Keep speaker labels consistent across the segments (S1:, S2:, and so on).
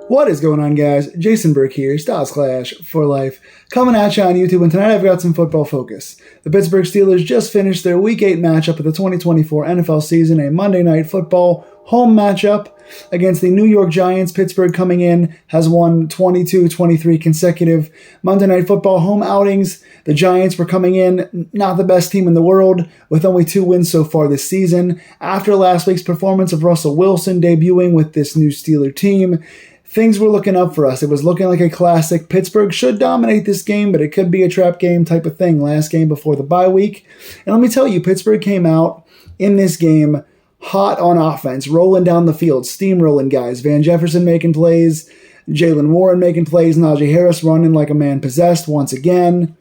S1: What is going on, guys? Jason Burke here, Styles Clash for Life, coming at you on YouTube, and tonight I've got some football focus. The Pittsburgh Steelers just finished their Week 8 matchup of the 2024 NFL season, a Monday Night Football home matchup against the New York Giants. Pittsburgh coming in has won 22-23 consecutive Monday Night Football home outings. The Giants were coming in not the best team in the world, with only 2 wins so far this season. After last week's performance of Russell Wilson debuting with this new Steeler team, things were looking up for us. It was looking like a classic. Pittsburgh should dominate this game, but it could be a trap game type of thing. Last game before the bye week. And let me tell you, Pittsburgh came out in this game hot on offense, rolling down the field, steamrolling guys. Van Jefferson making plays, Jaylen Warren making plays, Najee Harris running like a man possessed once again.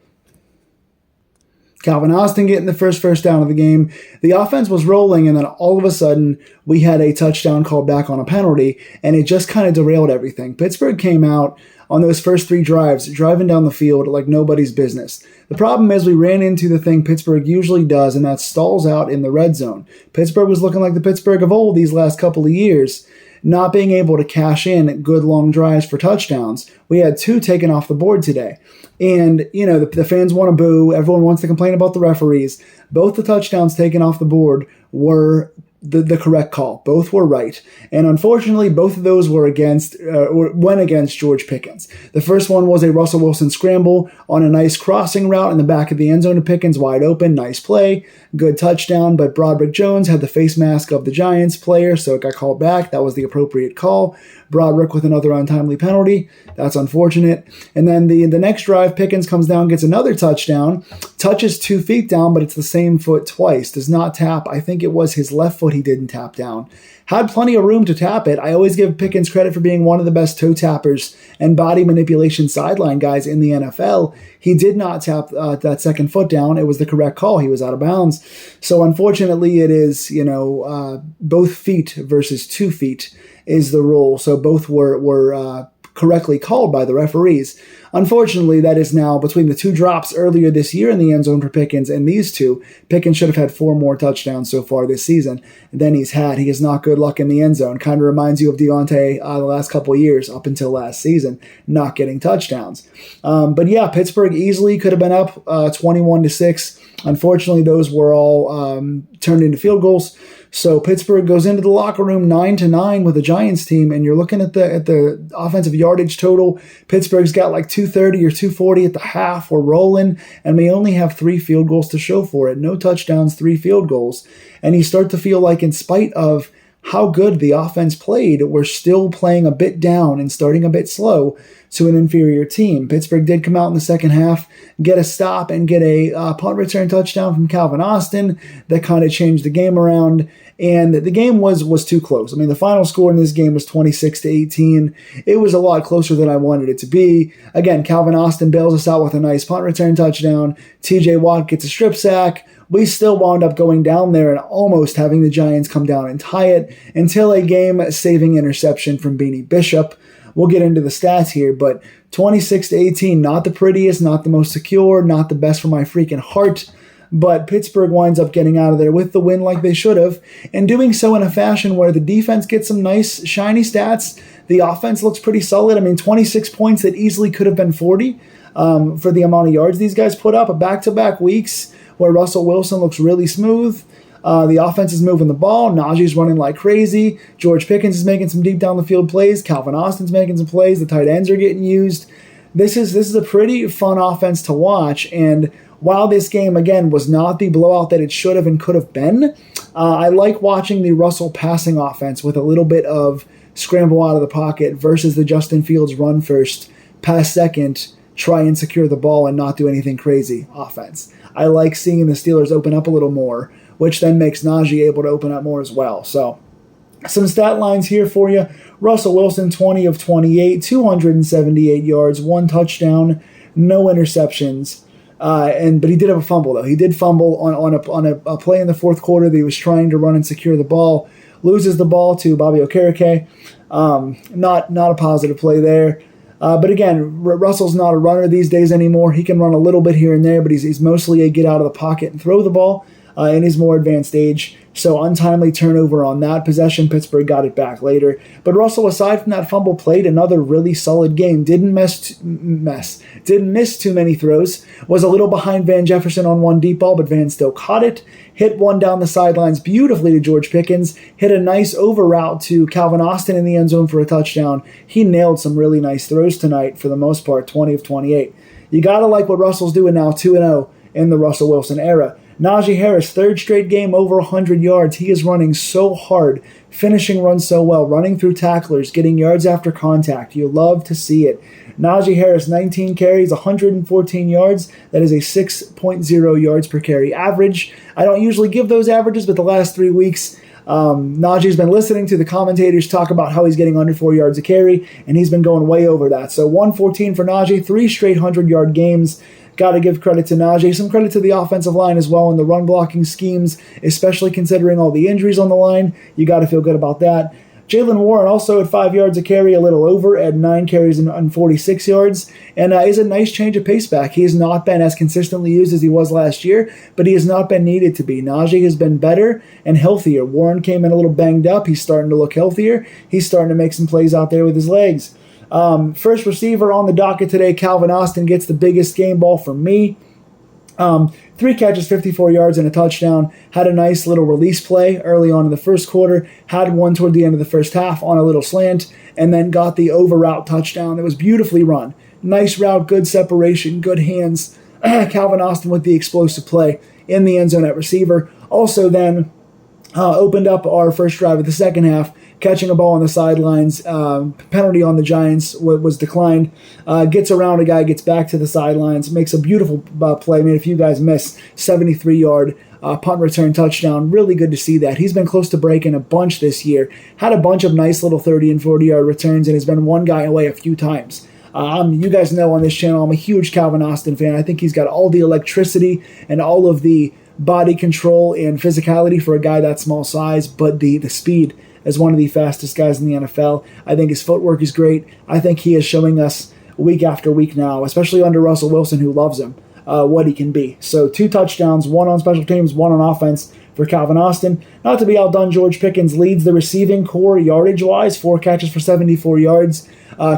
S1: Calvin Austin getting the first down of the game. The offense was rolling, and then all of a sudden, we had a touchdown called back on a penalty, and it just kind of derailed everything. Pittsburgh came out on those first 3 drives, driving down the field like nobody's business. The problem is we ran into the thing Pittsburgh usually does, and that stalls out in the red zone. Pittsburgh was looking like the Pittsburgh of old these last couple of years, not being able to cash in good long drives for touchdowns. We had 2 taken off the board today. And, you know, the fans want to boo. Everyone wants to complain about the referees. Both the touchdowns taken off the board were the correct call. Both were right. And unfortunately, both of those were went against George Pickens. The first one was a Russell Wilson scramble on a nice crossing route in the back of the end zone to Pickens, wide open. Nice play. Good touchdown. But Broderick Jones had the face mask of the Giants player, so it got called back. That was the appropriate call. Broderick with another untimely penalty. That's unfortunate. And then the next drive, Pickens comes down, gets another touchdown, touches 2 feet down, but it's the same foot twice. Does not tap. I think it was his left foot he didn't tap down. Had plenty of room to tap it. I always give Pickens credit for being one of the best toe tappers and body manipulation sideline guys in the NFL. He did not tap that second foot down. It was the correct call. He was out of bounds. So unfortunately, it is, both feet versus 2 feet is the rule. So both were correctly called by the referees. Unfortunately, that is now between the 2 drops earlier this year in the end zone for Pickens and these 2. Pickens should have had 4 more touchdowns so far this season than he's had. He has not good luck in the end zone. Kind of reminds you of Deontay the last couple of years up until last season, not getting touchdowns. But yeah, Pittsburgh easily could have been up 21-6. Unfortunately, those were all turned into field goals. So Pittsburgh goes into the locker room 9-9 with the Giants team, and you're looking at the offensive yardage total. Pittsburgh's got like 230 or 240 at the half. We're rolling, and we only have 3 field goals to show for it. No touchdowns, 3 field goals. And you start to feel like, in spite of how good the offense played, we're still playing a bit down and starting a bit slow to an inferior team. Pittsburgh did come out in the second half, get a stop, and get a punt return touchdown from Calvin Austin that kind of changed the game around. And the game was too close. I mean, the final score in this game was 26-18. It was a lot closer than I wanted it to be. Again, Calvin Austin bails us out with a nice punt return touchdown. TJ Watt gets a strip sack. We still wound up going down there and almost having the Giants come down and tie it until a game-saving interception from Beanie Bishop. We'll get into the stats here, but 26-18, not the prettiest, not the most secure, not the best for my freaking heart. But Pittsburgh winds up getting out of there with the win like they should have, and doing so in a fashion where the defense gets some nice, shiny stats. The offense looks pretty solid. I mean, 26 points that easily could have been 40 for the amount of yards these guys put up. Back-to-back weeks where Russell Wilson looks really smooth. The offense is moving the ball. Najee's running like crazy. George Pickens is making some deep down the field plays. Calvin Austin's making some plays. The tight ends are getting used. This is a pretty fun offense to watch, and while this game, again, was not the blowout that it should have and could have been, I like watching the Russell passing offense with a little bit of scramble out of the pocket versus the Justin Fields run first, pass second, try and secure the ball and not do anything crazy offense. I like seeing the Steelers open up a little more, which then makes Najee able to open up more as well. So some stat lines here for you. Russell Wilson, 20 of 28, 278 yards, 1 touchdown, no interceptions. But he did have a fumble, though. He did fumble on a play in the fourth quarter that he was trying to run and secure the ball. Loses the ball to Bobby Okereke. Not a positive play there. But again, Russell's not a runner these days anymore. He can run a little bit here and there, but he's mostly a get out of the pocket and throw the ball. in his more advanced age. So untimely turnover on that possession. Pittsburgh got it back later. But Russell, aside from that fumble, played another really solid game. Didn't miss too many throws. Was a little behind Van Jefferson on one deep ball, but Van still caught it. Hit one down the sidelines beautifully to George Pickens. Hit a nice over route to Calvin Austin in the end zone for a touchdown. He nailed some really nice throws tonight for the most part, 20 of 28. You got to like what Russell's doing now, 2-0 in the Russell Wilson era. Najee Harris, third straight game over 100 yards. He is running so hard, finishing runs so well, running through tacklers, getting yards after contact. You love to see it. Najee Harris, 19 carries, 114 yards. That is a 6.0 yards per carry average. I don't usually give those averages, but the last 3 weeks, Najee's been listening to the commentators talk about how he's getting under 4 yards a carry, and he's been going way over that. So 114 for Najee, 3 straight 100-yard games. Got to give credit to Najee. Some credit to the offensive line as well in the run blocking schemes, especially considering all the injuries on the line. You got to feel good about that. Jaylen Warren also at 5 yards a carry, a little over at 9 carries and 46 yards, and is a nice change of pace back. He has not been as consistently used as he was last year, but he has not been needed to be. Najee has been better and healthier. Warren came in a little banged up. He's starting to look healthier. He's starting to make some plays out there with his legs. First receiver on the docket today, Calvin Austin gets the biggest game ball for me. 3 catches, 54 yards, and a touchdown. Had a nice little release play early on in the first quarter. Had one toward the end of the first half on a little slant, and then got the over route touchdown. It was beautifully run. Nice route, good separation, good hands. Calvin Austin with the explosive play in the end zone at receiver. Also then opened up our first drive of the second half, catching a ball on the sidelines. Penalty on the Giants was declined. Gets around a guy, gets back to the sidelines, makes a beautiful play. Made a few guys miss. 73-yard punt return touchdown. Really good to see that. He's been close to breaking a bunch this year. Had a bunch of nice little 30 and 40-yard returns and has been one guy away a few times. You guys know on this channel, I'm a huge Calvin Austin fan. I think he's got all the electricity and all of the body control and physicality for a guy that small size, but the speed as one of the fastest guys in the NFL. I think his footwork is great. I think he is showing us week after week now, especially under Russell Wilson, who loves him, what he can be. So 2 touchdowns, 1 on special teams, 1 on offense for Calvin Austin. Not to be outdone, George Pickens leads the receiving core yardage-wise, 4 catches for 74 yards.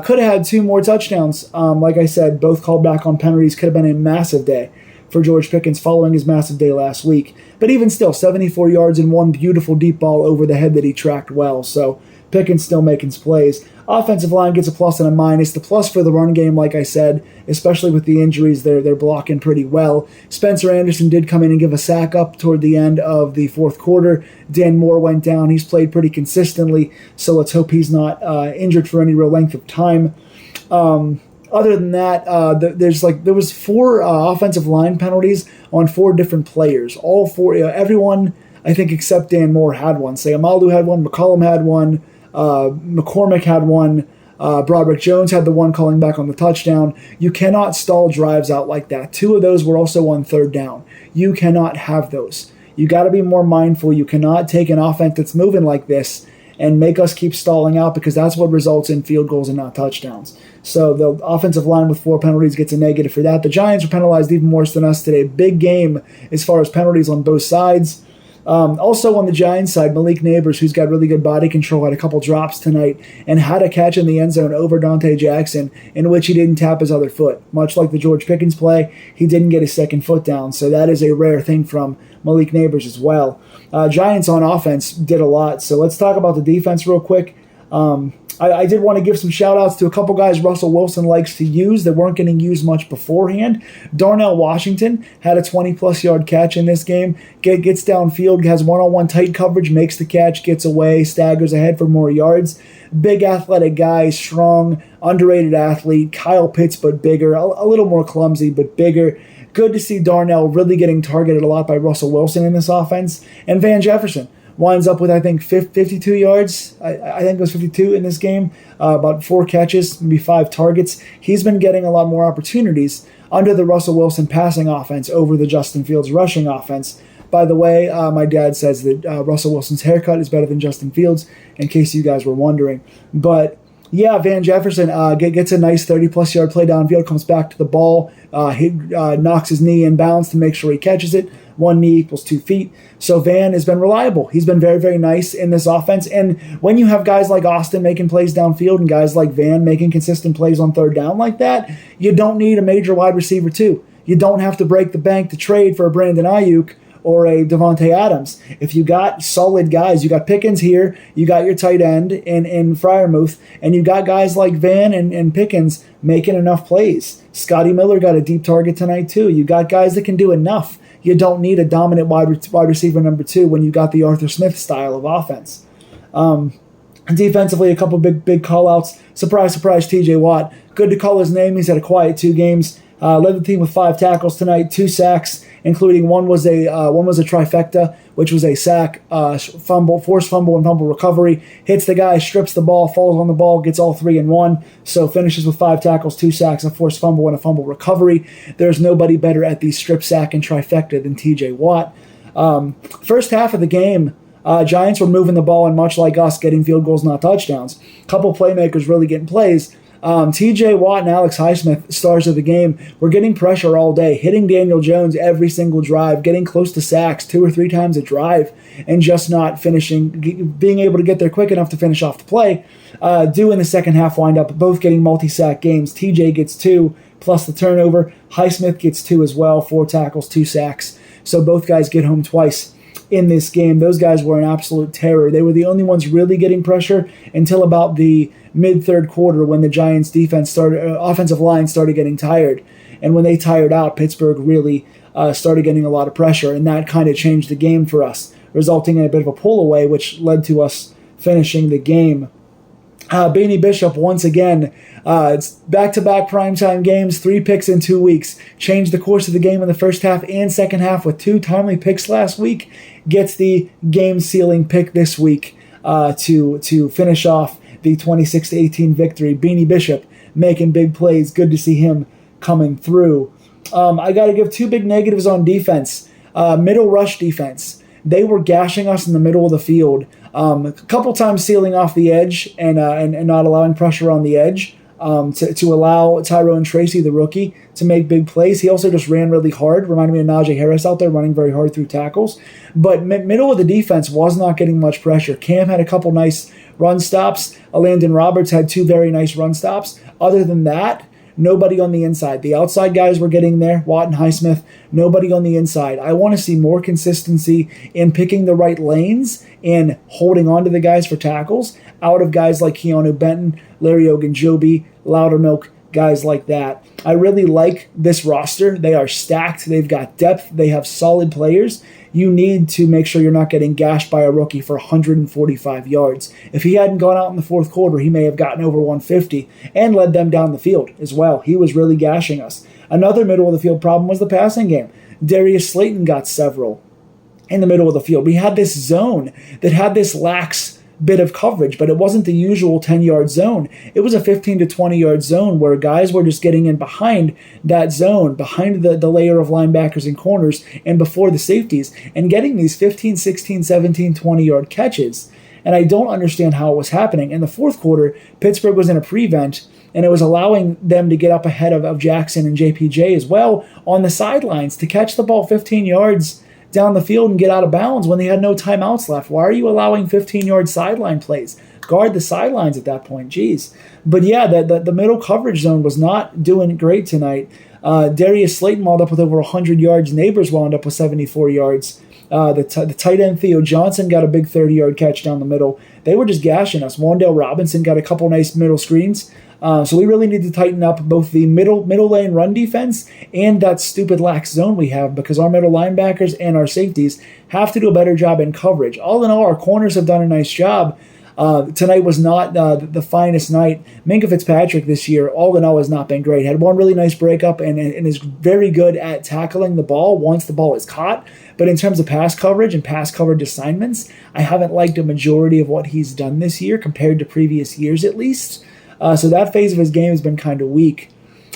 S1: Could have had 2 more touchdowns. Like I said, both called back on penalties. Could have been a massive day for George Pickens following his massive day last week. But even still, 74 yards and 1 beautiful deep ball over the head that he tracked well. So Pickens still making plays. Offensive line gets a plus and a minus. The plus for the run game, like I said, especially with the injuries, they're blocking pretty well. Spencer Anderson did come in and give a sack up toward the end of the fourth quarter. Dan Moore went down. He's played pretty consistently, so let's hope he's not injured for any real length of time. Other than that, there was 4 offensive line penalties on 4 different players. All 4, everyone, I think, except Dan Moore had one. Say Amalu had one, McCollum had one, McCormick had one, Broderick Jones had the one calling back on the touchdown. You cannot stall drives out like that. 2 of those were also on third down. You cannot have those. You got to be more mindful. You cannot take an offense that's moving like this and make us keep stalling out, because that's what results in field goals and not touchdowns. So the offensive line with 4 penalties gets a negative for that. The Giants were penalized even worse than us today. Big game as far as penalties on both sides. Also on the Giants side, Malik Neighbors, who's got really good body control, had a couple drops tonight and had a catch in the end zone over Dante Jackson in which he didn't tap his other foot. Much like the George Pickens play, he didn't get his second foot down. So that is a rare thing from Malik Neighbors as well. Giants on offense did a lot. So let's talk about the defense real quick. I did want to give some shout-outs to a couple guys Russell Wilson likes to use that weren't getting used much beforehand. Darnell Washington had a 20-plus yard catch in this game. Gets downfield, has one-on-one tight coverage, makes the catch, gets away, staggers ahead for more yards. Big athletic guy, strong, underrated athlete. Kyle Pitts, but bigger. A little more clumsy, but bigger. Good to see Darnell really getting targeted a lot by Russell Wilson in this offense. And Van Jefferson winds up with, I think, 52 yards. I think it was 52 in this game. About 4 catches, maybe 5 targets. He's been getting a lot more opportunities under the Russell Wilson passing offense over the Justin Fields rushing offense. By the way, my dad says that Russell Wilson's haircut is better than Justin Fields, in case you guys were wondering. But yeah, Van Jefferson gets a nice 30-plus yard play downfield, comes back to the ball, he knocks his knee in bounds to make sure he catches it. 1 knee equals 2 feet. So Van has been reliable. He's been very, very nice in this offense. And when you have guys like Austin making plays downfield and guys like Van making consistent plays on third down like that, you don't need a major wide receiver too. You don't have to break the bank to trade for a Brandon Ayuk or a Devontae Adams. If you got solid guys, you got Pickens here, you got your tight end in Freiermuth, and you got guys like Van and Pickens making enough plays. Scotty Miller got a deep target tonight too. You got guys that can do enough. You don't need a dominant wide receiver number 2 when you got the Arthur Smith style of offense. Defensively, a couple big call-outs. Surprise, surprise, TJ Watt. Good to call his name. He's had a quiet 2 games. Led the team with 5 tackles tonight, 2 sacks, including one was a trifecta, which was a sack, fumble, forced fumble, and fumble recovery. Hits the guy, strips the ball, falls on the ball, gets all 3 in one. So finishes with 5 tackles, 2 sacks, a forced fumble, and a fumble recovery. There's nobody better at the strip sack and trifecta than TJ Watt. First half of the game, Giants were moving the ball, and much like us, getting field goals, not touchdowns. Couple playmakers really getting plays. TJ Watt and Alex Highsmith, stars of the game, were getting pressure all day, hitting Daniel Jones every single drive, getting close to sacks 2 or 3 times a drive, and just not finishing, being able to get there quick enough to finish off the play. Do in the second half wind up both getting multi-sack games. TJ gets 2 plus the turnover. Highsmith gets 2 as well, 4 tackles, 2 sacks. So both guys get home twice in this game. Those guys were an absolute terror. They were the only ones really getting pressure until about the mid-third quarter when the Giants' offensive line started getting tired. And when they tired out, Pittsburgh really started getting a lot of pressure, and that kind of changed the game for us, resulting in a bit of a pull away, which led to us finishing the game. Beanie Bishop, once again, it's back-to-back primetime games, 3 picks in 2 weeks. Changed the course of the game in the first half and second half with 2 timely picks last week. Gets the game-sealing pick this week to finish off the 26-18 victory. Beanie Bishop making big plays. Good to see him coming through. I got to give 2 big negatives on defense. Middle rush defense. They were gashing us in the middle of the field. A couple times sealing off the edge and not allowing pressure on the edge to allow Tyrone Tracy, the rookie, to make big plays. He also just ran really hard. Reminded me of Najee Harris out there running very hard through tackles. But middle of the defense was not getting much pressure. Cam had a couple nice run stops. Landon Roberts had 2 very nice run stops. Other than that, nobody on the inside. The outside guys were getting there, Watt and Highsmith. Nobody on the inside. I want to see more consistency in picking the right lanes and holding on to the guys for tackles out of guys like Keanu Benton, Larry Ogunjobi, Loudermilk, guys like that. I really like this roster. They are stacked. They've got depth. They have solid players. You need to make sure you're not getting gashed by a rookie for 145 yards. If he hadn't gone out in the fourth quarter, he may have gotten over 150 and led them down the field as well. He was really gashing us. Another middle of the field problem was the passing game. Darius Slayton got several in the middle of the field. We had this zone that had this lax bit of coverage, but it wasn't the usual 10-yard zone. It was a 15 to 20-yard zone where guys were just getting in behind that zone, behind the layer of linebackers and corners, and before the safeties, and getting these 15, 16, 17, 20-yard catches. And I don't understand how it was happening. In the fourth quarter, Pittsburgh was in a prevent, and it was allowing them to get up ahead of Jackson and JPJ as well on the sidelines to catch the ball 15 yards down the field and get out of bounds when they had no timeouts left. Why are you allowing 15-yard sideline plays? Guard the sidelines at that point. Jeez. But yeah, the middle coverage zone was not doing great tonight. Darius Slayton wound up with over 100 yards. Neighbors wound up with 74 yards. The tight end Theo Johnson got a big 30-yard catch down the middle. They were just gashing us. Wandale Robinson got a couple nice middle screens. So we really need to tighten up both the middle lane run defense and that stupid lax zone we have, because our middle linebackers and our safeties have to do a better job in coverage. All in all, our corners have done a nice job. Tonight was not the finest night. Minkah Fitzpatrick this year, all in all, has not been great. Had one really nice breakup and is very good at tackling the ball once the ball is caught. But in terms of pass coverage and pass coverage assignments, I haven't liked a majority of what he's done this year compared to previous years at least. So that phase of his game has been kind of weak.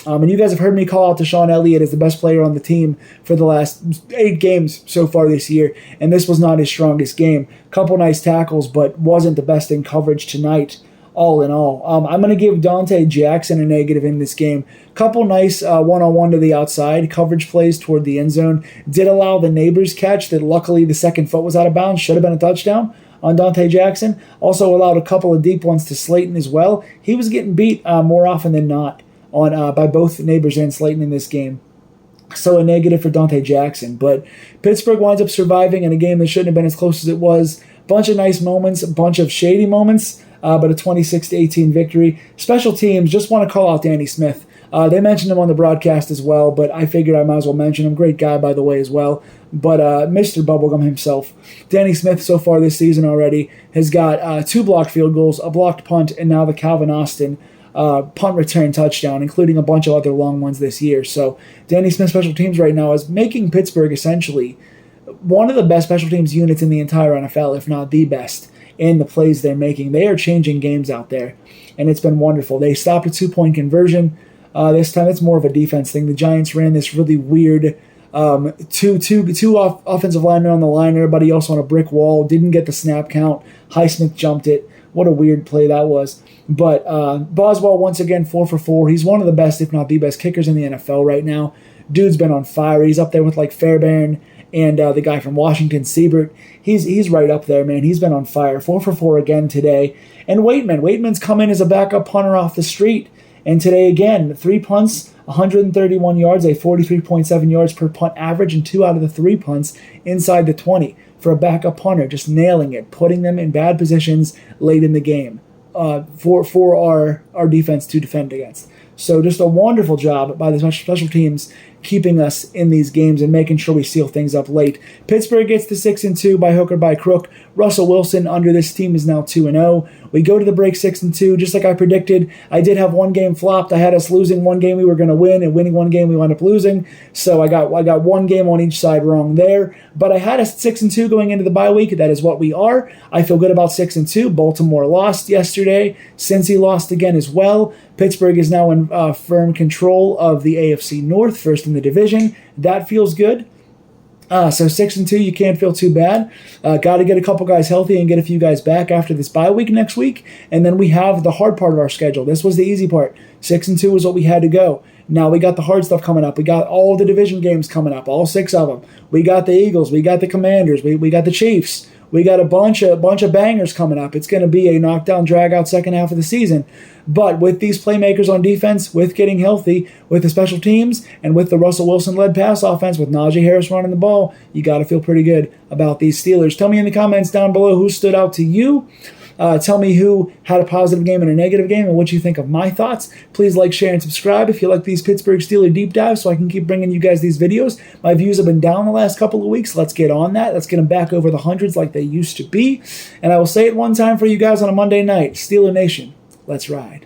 S1: And you guys have heard me call out Deshaun Elliott as the best player on the team for the last 8 games so far this year, and this was not his strongest game. Couple nice tackles, but wasn't the best in coverage tonight. all in all. I'm going to give Dante Jackson a negative in this game. Couple nice one-on-one to the outside coverage plays toward the end zone. Did allow the neighbor's catch that luckily the second foot was out of bounds. Should have been a touchdown on Dante Jackson. Also allowed a couple of deep ones to Slayton as well. He was getting beat more often than not on by both neighbors and Slayton in this game. So a negative for Dante Jackson. But Pittsburgh winds up surviving in a game that shouldn't have been as close as it was. Bunch of nice moments, a bunch of shady moments, but a 26-18 victory. Special teams, just want to call out Danny Smith. They mentioned him on the broadcast as well, but I figured I might as well mention him. Great guy, by the way, as well. But Mr. Bubblegum himself, Danny Smith, so far this season already, has got 2 blocked field goals, a blocked punt, and now the Calvin Austin punt return touchdown, including a bunch of other long ones this year. So Danny Smith special teams right now is making Pittsburgh essentially one of the best special teams units in the entire NFL, if not the best, in the plays they're making. They are changing games out there, and it's been wonderful. They stopped a 2-point conversion. This time it's more of a defense thing. The Giants ran this really weird two offensive linemen on the line, everybody else on a brick wall, didn't get the snap count. Highsmith jumped it. What a weird play that was. But Boswell, once again, 4 for 4. He's one of the best, if not the best, kickers in the NFL right now. Dude's been on fire. He's up there with like Fairbairn and the guy from Washington, Siebert. He's right up there, man. He's been on fire. 4 for 4 again today. And Waitman's come in as a backup punter off the street. And today again, 3 punts, 131 yards, a 43.7 yards per punt average, and 2 out of the 3 punts inside the 20 for a backup punter, just nailing it, putting them in bad positions late in the game for our defense to defend against. So just a wonderful job by the special teams keeping us in these games and making sure we seal things up late. Pittsburgh gets to 6-2 by hook or by crook. Russell Wilson under this team is now 2-0. We go to the break 6-2, just like I predicted. I did have one game flopped. I had us losing one game we were going to win, and winning one game we wound up losing. So I got one game on each side wrong there. But I had us 6-2 going into the bye week. That is what we are. I feel good about 6-2. Baltimore lost yesterday. Cincy lost again as well. Pittsburgh is now in firm control of the AFC North, first in the division. That feels good. So 6-2, you can't feel too bad. Got to get a couple guys healthy and get a few guys back after this bye week next week. And then we have the hard part of our schedule. This was the easy part. 6-2 is what we had to go. Now we got the hard stuff coming up. We got all the division games coming up, all 6 of them. We got the Eagles. We got the Commanders. We got the Chiefs. We got a bunch of bangers coming up. It's going to be a knockdown, drag-out second half of the season. But with these playmakers on defense, with getting healthy, with the special teams, and with the Russell Wilson-led pass offense, with Najee Harris running the ball, you got to feel pretty good about these Steelers. Tell me in the comments down below who stood out to you. Tell me who had a positive game and a negative game and what you think of my thoughts. Please like, share, and subscribe if you like these Pittsburgh Steelers deep dives so I can keep bringing you guys these videos. My views have been down the last couple of weeks. Let's get on that. Let's get them back over the hundreds like they used to be. And I will say it one time for you guys on a Monday night. Steeler Nation, let's ride.